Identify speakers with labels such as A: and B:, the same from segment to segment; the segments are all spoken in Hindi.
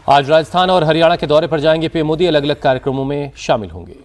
A: आज राजस्थान और हरियाणा के दौरे पर जाएंगे पीएम मोदी। अलग अलग कार्यक्रमों में शामिल होंगे।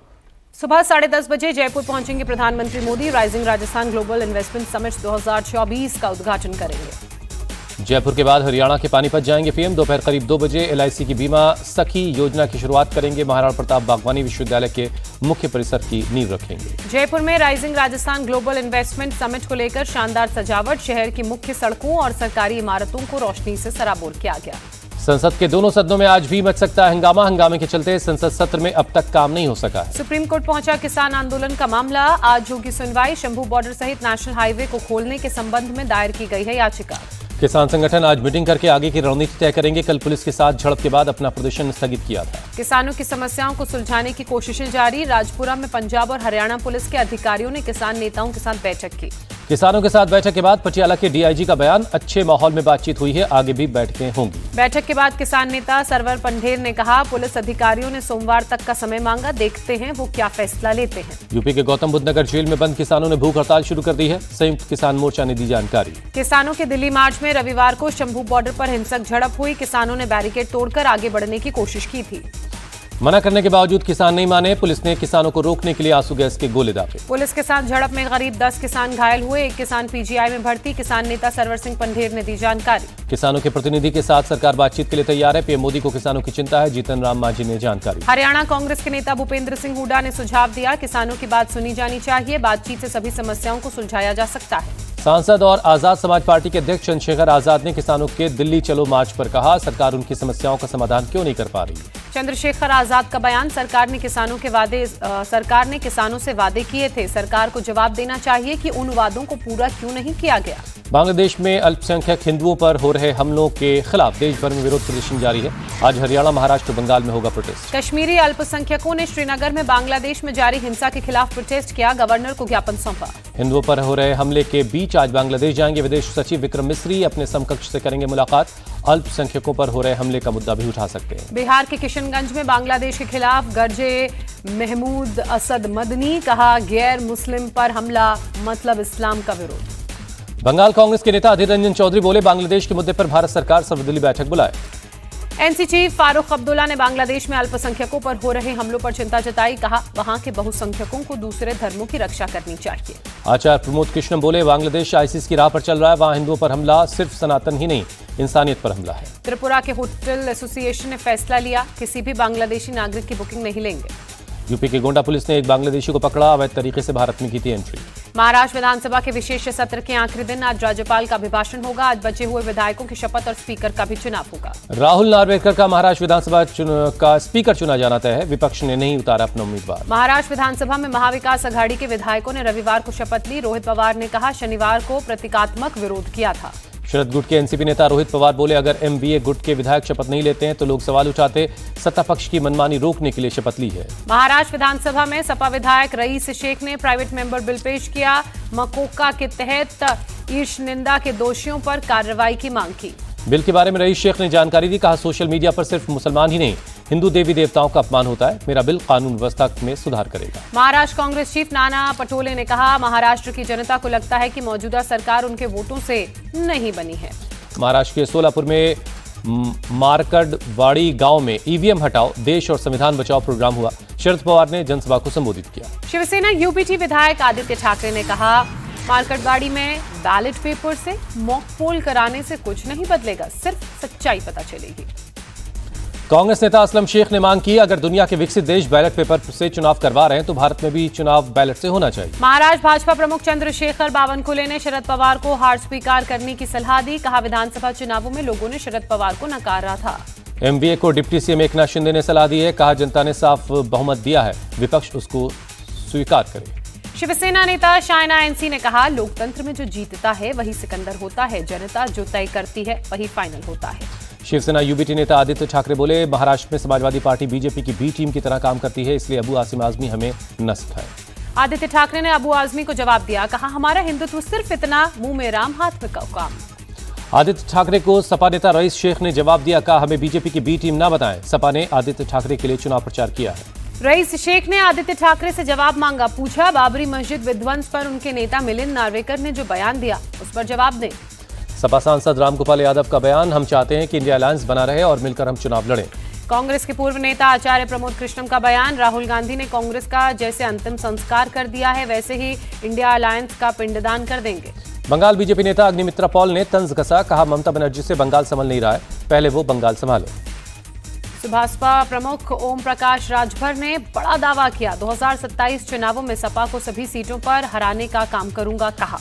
B: सुबह 10:30 बजे जयपुर पहुंचेंगे प्रधानमंत्री Modi. Rising Rajasthan global investment summit 2024 का उद्घाटन करेंगे।
A: जयपुर के बाद हरियाणा के पानीपत जाएंगे पीएम। दोपहर करीब 2 बजे LIC की बीमा सखी योजना की शुरुआत करेंगे। महाराणा प्रताप बागवानी विश्वविद्यालय के मुख्य परिसर की नींव रखेंगे।
B: जयपुर में rising Rajasthan global investment summit को लेकर शानदार सजावट। शहर की मुख्य सड़कों और सरकारी इमारतों को रोशनी से सराबोर किया गया।
A: संसद के दोनों सदनों में आज भी मच सकता है हंगामा। हंगामे के चलते संसद सत्र में अब तक काम नहीं हो सका है।
B: सुप्रीम कोर्ट पहुंचा किसान आंदोलन का मामला। आज होगी सुनवाई। शंभू बॉर्डर सहित नेशनल हाईवे को खोलने के संबंध में दायर की गई है याचिका।
A: किसान संगठन आज मीटिंग करके आगे की रणनीति तय करेंगे। कल पुलिस के साथ झड़प के बाद अपना प्रदर्शन स्थगित किया था।
B: किसानों की समस्याओं को सुलझाने की कोशिशें जारी। राजपुरा में पंजाब और हरियाणा पुलिस के अधिकारियों ने किसान नेताओं के साथ बैठक की।
A: किसानों के साथ बैठक के बाद पटियाला के DIG का बयान। अच्छे माहौल में बातचीत हुई है, आगे भी बैठकें होंगी।
B: बैठक के बाद किसान नेता सरवर पंढेर ने कहा, पुलिस अधिकारियों ने सोमवार तक का समय मांगा, देखते हैं वो क्या फैसला लेते हैं।
A: यूपी के गौतम बुद्ध नगर जेल में बंद किसानों ने भूख हड़ताल शुरू कर दी है। संयुक्त किसान मोर्चा ने दी जानकारी।
B: किसानों के दिल्ली मार्च में रविवार को शंभू बॉर्डर पर हिंसक झड़प हुई। किसानों ने बैरिकेड तोड़कर आगे बढ़ने की कोशिश की थी।
A: मना करने के बावजूद किसान नहीं माने। पुलिस ने किसानों को रोकने के लिए आंसू गैस के गोले दागे।
B: पुलिस के साथ झड़प में करीब 10 किसान घायल हुए। एक किसान PGI में भर्ती। किसान नेता सरवर सिंह पंढेर ने दी जानकारी।
A: किसानों के प्रतिनिधि के साथ सरकार बातचीत के लिए तैयार है। पीएम मोदी को किसानों की चिंता है। जीतन राम मांझी ने जानकारी।
B: हरियाणा कांग्रेस के नेता भूपेंद्र सिंह हुड्डा ने सुझाव दिया, किसानों की बात सुनी जानी चाहिए। बातचीत से सभी समस्याओं को सुलझाया जा सकता है।
A: सांसद और आजाद समाज पार्टी के अध्यक्ष चंद्रशेखर आजाद ने किसानों के दिल्ली चलो मार्च पर कहा, सरकार उनकी समस्याओं का समाधान क्यों नहीं कर पा रही।
B: चंद्रशेखर आजाद का बयान, सरकार ने किसानों से वादे किए थे। सरकार को जवाब देना चाहिए कि उन वादों को पूरा क्यों नहीं किया गया।
A: बांग्लादेश में अल्पसंख्यक हिंदुओं पर हो रहे हमलों के खिलाफ देश भर में विरोध प्रदर्शन जारी है। आज हरियाणा, महाराष्ट्र, बंगाल में होगा प्रोटेस्ट।
B: कश्मीरी अल्पसंख्यकों ने श्रीनगर में बांग्लादेश में जारी हिंसा के खिलाफ प्रोटेस्ट किया। गवर्नर को ज्ञापन सौंपा।
A: हिंदुओं पर हो रहे हमले के बीच आज बांग्लादेश जाएंगे विदेश सचिव विक्रम मिस्री। अपने समकक्ष से करेंगे मुलाकात। अल्पसंख्यकों पर हो रहे हमले का मुद्दा भी उठा सकते हैं।
B: बिहार के किशनगंज में बांग्लादेश के खिलाफ गरजे महमूद असद मदनी। कहा, गैर मुस्लिम पर हमला मतलब इस्लाम का विरोध।
A: बंगाल कांग्रेस के नेता अधीर रंजन चौधरी बोले, बांग्लादेश के मुद्दे पर भारत सरकार सर्वदलीय बैठक बुलाए।
B: NC चीफ फारूक अब्दुल्ला ने बांग्लादेश में अल्पसंख्यकों पर हो रहे हमलों पर चिंता जताई। कहा, वहां के बहुसंख्यकों को दूसरे धर्मों की रक्षा करनी चाहिए।
A: आचार्य प्रमोद कृष्ण बोले, बांग्लादेश ISIS की राह पर चल रहा है। वहां हिंदुओं पर हमला सिर्फ सनातन ही नहीं, इंसानियत पर हमला है।
B: त्रिपुरा के होटल एसोसिएशन ने फैसला लिया, किसी भी बांग्लादेशी नागरिक की बुकिंग नहीं लेंगे।
A: यूपी के गोंडा पुलिस ने एक बांग्लादेशी को पकड़ा, अवैध तरीके से भारत में की थी एंट्री।
B: महाराष्ट्र विधानसभा के विशेष सत्र के आखिरी दिन आज राज्यपाल का अभिभाषण होगा। आज बचे हुए विधायकों की शपथ और स्पीकर का भी चुनाव होगा।
A: राहुल नार्वेकर का महाराष्ट्र विधानसभा का स्पीकर चुना जाना तय है। विपक्ष ने नहीं उतारा अपना उम्मीदवार।
B: महाराष्ट्र विधानसभा में महाविकास अघाड़ी के विधायकों ने रविवार को शपथ ली। रोहित पवार ने कहा, शनिवार को प्रतीकात्मक विरोध किया था।
A: शरद गुट के NCP नेता रोहित पवार बोले, अगर MBA गुट के विधायक शपथ नहीं लेते हैं तो लोग सवाल उठाते। सत्ता पक्ष की मनमानी रोकने के लिए शपथ ली है।
B: महाराष्ट्र विधानसभा में सपा विधायक रईस शेख ने प्राइवेट मेंबर बिल पेश किया। मकोका के तहत ईर्ष निंदा के दोषियों पर कार्रवाई की मांग की।
A: बिल के बारे में रईस शेख ने जानकारी दी। कहा, सोशल मीडिया पर सिर्फ मुसलमान ही नहीं, हिंदू देवी देवताओं का अपमान होता है। मेरा बिल कानून व्यवस्था में सुधार करेगा।
B: महाराष्ट्र कांग्रेस चीफ नाना पटोले ने कहा, महाराष्ट्र की जनता को लगता है कि मौजूदा सरकार उनके वोटों से नहीं बनी है।
A: महाराष्ट्र के सोलापुर में मारकडवाड़ी गांव में EVM हटाओ, देश और संविधान बचाओ प्रोग्राम हुआ। शरद पवार ने जनसभा को संबोधित किया।
B: शिवसेना UPT विधायक आदित्य ठाकरे ने कहा, मारकडवाड़ी में बैलेट पेपर से मॉक पोल कराने से कुछ नहीं बदलेगा, सिर्फ सच्चाई पता चलेगी।
A: कांग्रेस नेता असलम शेख ने मांग की, अगर दुनिया के विकसित देश बैलेट पेपर से चुनाव करवा रहे हैं तो भारत में भी चुनाव बैलेट से होना चाहिए।
B: महाराष्ट्र भाजपा प्रमुख चंद्रशेखर बावनकुले ने शरद पवार को हार स्वीकार करने की सलाह दी। कहा, विधानसभा चुनावों में लोगों ने शरद पवार को नकारा था।
A: MBA को डिप्टी CM एकनाथ शिंदे ने सलाह दी है। कहा, जनता ने साफ बहुमत दिया है, विपक्ष उसको स्वीकार करे।
B: शिवसेना नेता शायना NC ने कहा, लोकतंत्र में जो जीतता है वही सिकंदर होता है, जनता जो तय करती है वही फाइनल होता है।
A: शिवसेना UBT नेता आदित्य ठाकरे बोले, महाराष्ट्र में समाजवादी पार्टी BJP की B टीम की तरह काम करती है, इसलिए अबू आसिम आजमी हमें न सिखाए।
B: आदित्य ठाकरे ने अबू आजमी को जवाब दिया। कहा, हमारा हिंदुत्व सिर्फ इतना, मुंह में राम हाथ में काम।
A: आदित्य ठाकरे को सपा नेता रईस शेख ने जवाब दिया। कहा, हमें BJP की B टीम न बताएं। सपा ने आदित्य ठाकरे के लिए चुनाव प्रचार किया है।
B: रईस शेख ने आदित्य ठाकरे से जवाब मांगा। पूछा, बाबरी मस्जिद विध्वंस पर उनके नेता मिलिंद नार्वेकर ने जो बयान दिया उस पर जवाब दें।
A: सपा सांसद रामगोपाल यादव का बयान, हम चाहते हैं कि इंडिया अलायंस बना रहे और मिलकर हम चुनाव लड़ें।
B: कांग्रेस के पूर्व नेता आचार्य प्रमोद कृष्णम का बयान, राहुल गांधी ने कांग्रेस का जैसे अंतिम संस्कार कर दिया है वैसे ही इंडिया अलायंस का पिंडदान कर देंगे।
A: बंगाल बीजेपी नेता अग्निमित्रा पॉल ने तंज कसा, कहा ममता बनर्जी से बंगाल संभल नहीं रहा है, पहले वो बंगाल संभाले।
B: सुभाषपा प्रमुख ओम प्रकाश राजभर ने बड़ा दावा किया, 2027 चुनावों में सपा को सभी सीटों पर हराने का काम करूंगा, कहा।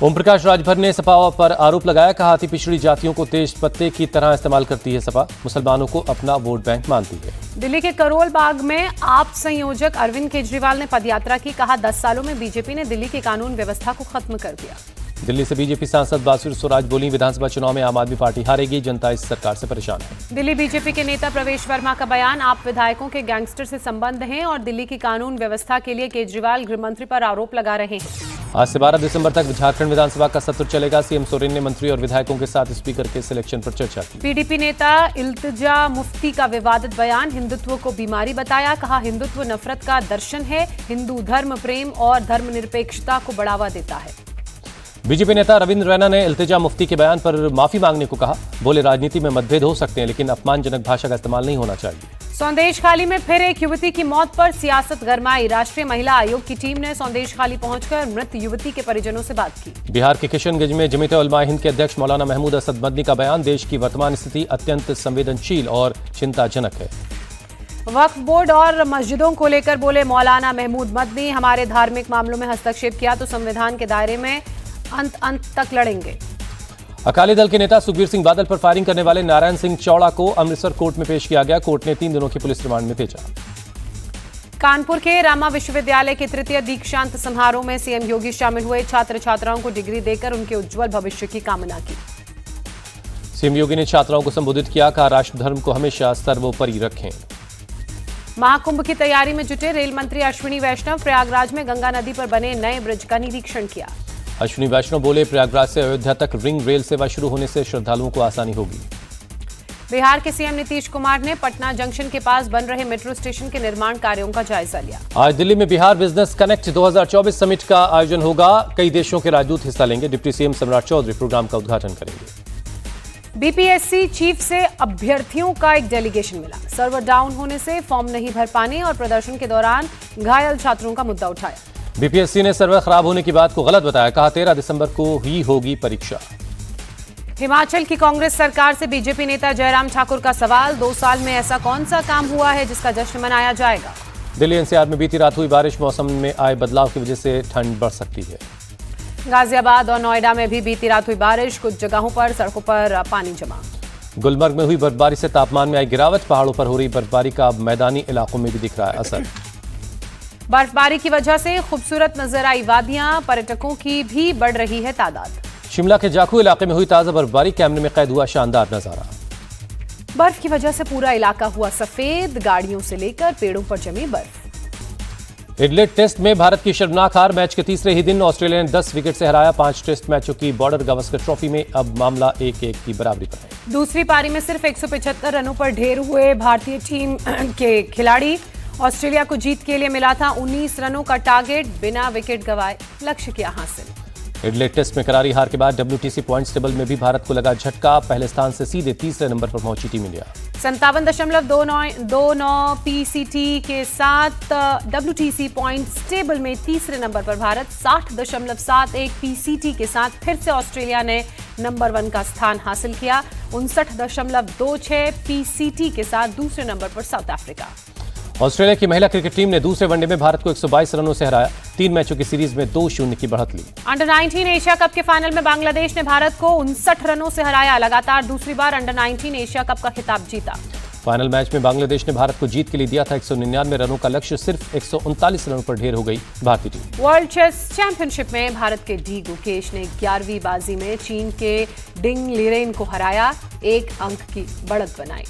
A: ओम प्रकाश राजभर ने सपा पर आरोप लगाया, कहा अति पिछड़ी जातियों को तेज पत्ते की तरह इस्तेमाल करती है सपा, मुसलमानों को अपना वोट बैंक मानती है।
B: दिल्ली के करोल बाग में आप संयोजक अरविंद केजरीवाल ने पदयात्रा की, कहा 10 सालों में बीजेपी ने दिल्ली की कानून व्यवस्था को खत्म कर दिया।
A: दिल्ली से बीजेपी सांसद बासुरी स्वराज बोली, विधानसभा चुनाव में आम आदमी पार्टी हारेगी, जनता इस सरकार से परेशान है।
B: दिल्ली बीजेपी के नेता प्रवेश वर्मा का बयान, आप विधायकों के गैंगस्टर से संबंध हैं और दिल्ली की कानून व्यवस्था के लिए केजरीवाल गृहमंत्री पर आरोप लगा रहे हैं।
A: आज से 12 दिसंबर तक झारखंड विधानसभा का सत्र चलेगा। सीएम सोरेन ने मंत्री और विधायकों के साथ स्पीकर के सिलेक्शन पर चर्चा की।
B: पीडीपी नेता इल्तिजा मुफ्ती का विवादित बयान, हिंदुत्व को बीमारी बताया, कहा हिंदुत्व नफरत का दर्शन है, हिंदू धर्म प्रेम और धर्मनिरपेक्षता को बढ़ावा देता है।
A: बीजेपी नेता रविंद्र रैना ने इल्तिजा मुफ्ती के बयान पर माफी मांगने को कहा, बोले राजनीति में मतभेद हो सकते हैं लेकिन अपमानजनक भाषा का इस्तेमाल नहीं होना चाहिए। सौंदेशखाली
B: में फिर एक युवती की मौत पर सियासत गरमाई, राष्ट्रीय महिला आयोग की टीम ने सौंदेशखाली पहुंचकर मृत युवती के परिजनों से बात की।
A: बिहार के किशनगंज में जमीयत उलमा हिंद के अध्यक्ष मौलाना महमूद असद मदनी का बयान, देश की वर्तमान स्थिति अत्यंत संवेदनशील और चिंताजनक है।
B: वक्फ बोर्ड और मस्जिदों को लेकर बोले मौलाना महमूद मदनी, हमारे धार्मिक मामलों में हस्तक्षेप किया तो संविधान के दायरे में अंत तक लड़ेंगे।
A: अकाली दल के नेता सुखबीर सिंह बादल पर फायरिंग करने वाले नारायण सिंह चौड़ा को अमृतसर कोर्ट में पेश किया गया। कोर्ट ने 3 दिनों की पुलिस रिमांड में भेजा।
B: कानपुर के रामा विश्वविद्यालय के तृतीय दीक्षांत समारोह में सीएम योगी शामिल हुए, छात्र छात्राओं को डिग्री देकर उनके उज्जवल भविष्य की कामना की।
A: सीएम योगी ने छात्राओं को संबोधित किया, कहा राष्ट्र धर्म को हमेशा सर्वोपरि रखें।
B: महाकुंभ की तैयारी में जुटे रेल मंत्री अश्विनी वैष्णव, प्रयागराज में गंगा नदी पर बने नए ब्रिज का निरीक्षण किया।
A: अश्विनी वैष्णव बोले, प्रयागराज से अयोध्या तक रिंग रेल सेवा शुरू होने से श्रद्धालुओं को आसानी होगी।
B: बिहार के सीएम नीतीश कुमार ने पटना जंक्शन के पास बन रहे मेट्रो स्टेशन के निर्माण कार्यों का जायजा लिया।
A: आज दिल्ली में बिहार बिजनेस कनेक्ट 2024 समिट का आयोजन होगा, कई देशों के राजदूत हिस्सा लेंगे। डिप्टी सीएम सम्राट चौधरी प्रोग्राम का उद्घाटन करेंगे।
B: बीपीएससी चीफ से अभ्यर्थियों का एक डेलीगेशन मिला, सर्वर डाउन होने से फॉर्म नहीं भर पाने और प्रदर्शन के दौरान घायल छात्रों का मुद्दा उठाया।
A: बीपीएससी ने सर्वर खराब होने की बात को गलत बताया, कहा 13 दिसंबर को ही होगी परीक्षा।
B: हिमाचल की कांग्रेस सरकार से बीजेपी नेता जयराम ठाकुर का सवाल, 2 साल में ऐसा कौन सा काम हुआ है जिसका जश्न मनाया जाएगा।
A: दिल्ली एनसीआर में बीती रात हुई बारिश, मौसम में आए बदलाव की वजह से ठंड बढ़ सकती है।
B: गाजियाबाद और नोएडा में भी बीती रात हुई बारिश, कुछ जगहों पर सड़कों पर पानी जमा।
A: गुलमर्ग में हुई बर्फबारी से तापमान में आई गिरावट, पहाड़ों पर हो रही बर्फबारी का मैदानी इलाकों में भी दिख रहा है असर।
B: बर्फबारी की वजह से खूबसूरत नजर आई वादियां, पर्यटकों की भी बढ़ रही है तादाद।
A: शिमला के जाखू इलाके में हुई ताजा बर्फबारी, कैमरे में कैद हुआ शानदार नजारा।
B: बर्फ की वजह से पूरा इलाका हुआ सफेद, गाड़ियों से लेकर पेड़ों पर जमी बर्फ।
A: एडिलेड टेस्ट में भारत की शर्मनाक हार, मैच के तीसरे ही दिन ऑस्ट्रेलिया ने 10 विकेट से हराया। 5 टेस्ट मैचों की बॉर्डर गावस्कर ट्रॉफी में अब मामला 1-1 की बराबरी पर है।
B: दूसरी पारी में सिर्फ 175 रनों पर ढेर हुए भारतीय टीम के खिलाड़ी। ऑस्ट्रेलिया को जीत के लिए मिला था 19 रनों का टारगेट, बिना विकेट गंवाए लक्ष्य किया हासिल।
A: एडिलेड टेस्ट में करारी हार के बाद WTC पॉइंट्स टेबल में भी भारत को लगा झटका, पहले स्थान से सीधे तीसरे नंबर पर पहुंची टीम इंडिया।
B: 57.29 PCT के साथ WTC पॉइंट्स टेबल में तीसरे नंबर पर भारत, 60.71 PCT के साथ फिर से ऑस्ट्रेलिया ने नंबर 1 का स्थान हासिल किया। 59.26 PCT के साथ दूसरे नंबर पर साउथ अफ्रीका।
A: ऑस्ट्रेलिया की महिला क्रिकेट टीम ने दूसरे वनडे में भारत को 122 रनों से हराया, 3 मैचों की सीरीज में 2-0 की बढ़त ली।
B: अंडर 19 एशिया कप के फाइनल में बांग्लादेश ने भारत को 59 रनों से हराया, लगातार दूसरी बार अंडर 19 एशिया कप का खिताब जीता।
A: फाइनल मैच में बांग्लादेश ने भारत को जीत के लिए दिया था 199 रनों का लक्ष्य, सिर्फ 139 रनों पर ढेर हो गई भारतीय टीम।
B: वर्ल्ड चेस चैंपियनशिप में भारत के डी गुकेश ने 11वीं बाजी में चीन के डिंग लिरेन को हराया, 1 अंक की बढ़त बनाई।